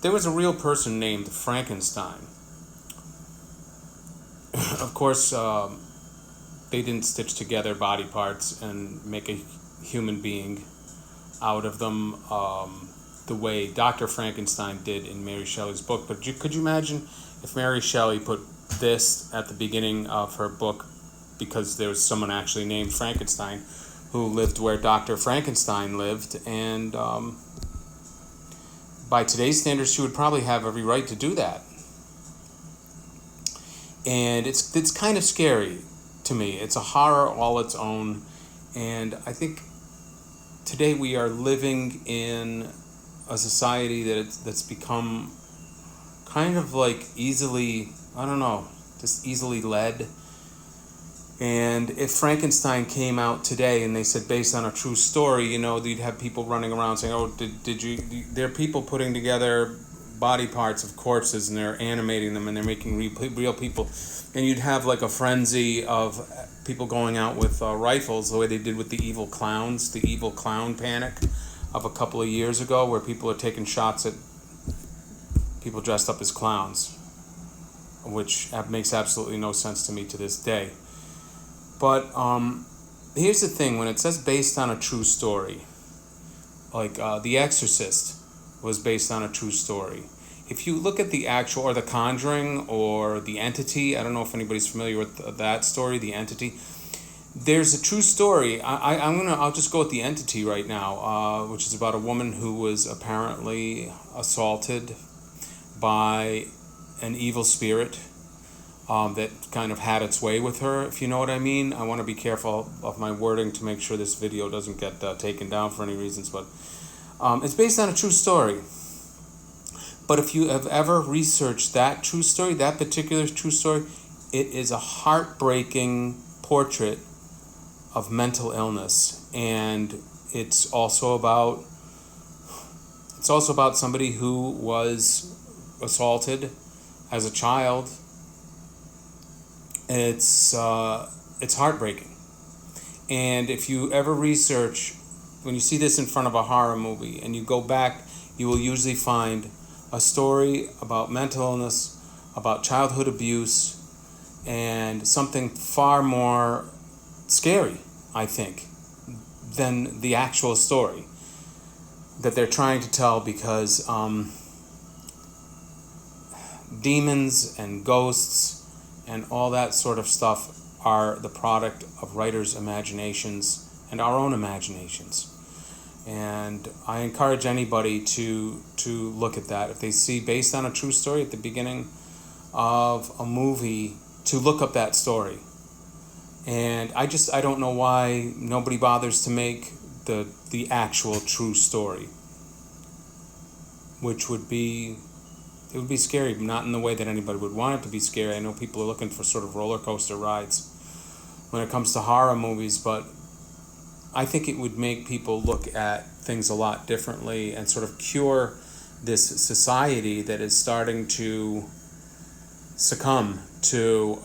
there was a real person named Frankenstein. Of course, they didn't stitch together body parts and make a human being out of them the way Dr. Frankenstein did in Mary Shelley's book. But could you imagine if Mary Shelley put this at the beginning of her book because there was someone actually named Frankenstein who lived where Dr. Frankenstein lived, and by today's standards, she would probably have every right to do that. And it's kind of scary to me. It's a horror all its own, and I think today we are living in a society that's become kind of like easily, I don't know, just easily led. And if Frankenstein came out today and they said based on a true story, you'd have people running around saying, "Oh, did you?" There are people putting together body parts of corpses and they're animating them and they're making real people, and you'd have like a frenzy of people going out with rifles the way they did with the evil clowns, the evil clown panic of a couple of years ago, where people are taking shots at people dressed up as clowns, which makes absolutely no sense to me to this day. But here's the thing, when it says based on a true story, like The Exorcist was based on a true story. If you look at the actual, or The Conjuring, or The Entity, I don't know if anybody's familiar with that story, The Entity. There's a true story. I'll just go with The Entity right now, which is about a woman who was apparently assaulted by an evil spirit that kind of had its way with her, if you know what I mean. I want to be careful of my wording to make sure this video doesn't get taken down for any reasons, but it's based on a true story. But if you have ever researched that true story, that particular true story, it is a heartbreaking portrait of mental illness, and it's also about somebody who was assaulted as a child. It's heartbreaking. And if you ever research, when you see this in front of a horror movie and you go back, you will usually find a story about mental illness, about childhood abuse, and something far more scary, I think, than the actual story that they're trying to tell, because demons and ghosts and all that sort of stuff are the product of writers' imaginations and our own imaginations. And I encourage anybody to look at that. If they see based on a true story at the beginning of a movie, to look up that story. And I don't know why nobody bothers to make the actual true story, which would be scary, but not in the way that anybody would want it to be scary. I know people are looking for sort of roller coaster rides when it comes to horror movies, but I think it would make people look at things a lot differently and sort of cure this society that is starting to succumb to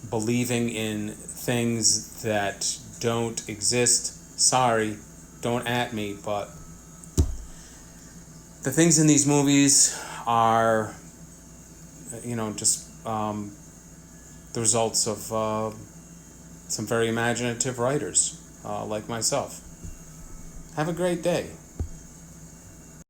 believing in things that don't exist. Sorry, don't at me, but the things in these movies are, just the results of some very imaginative writers like myself. Have a great day.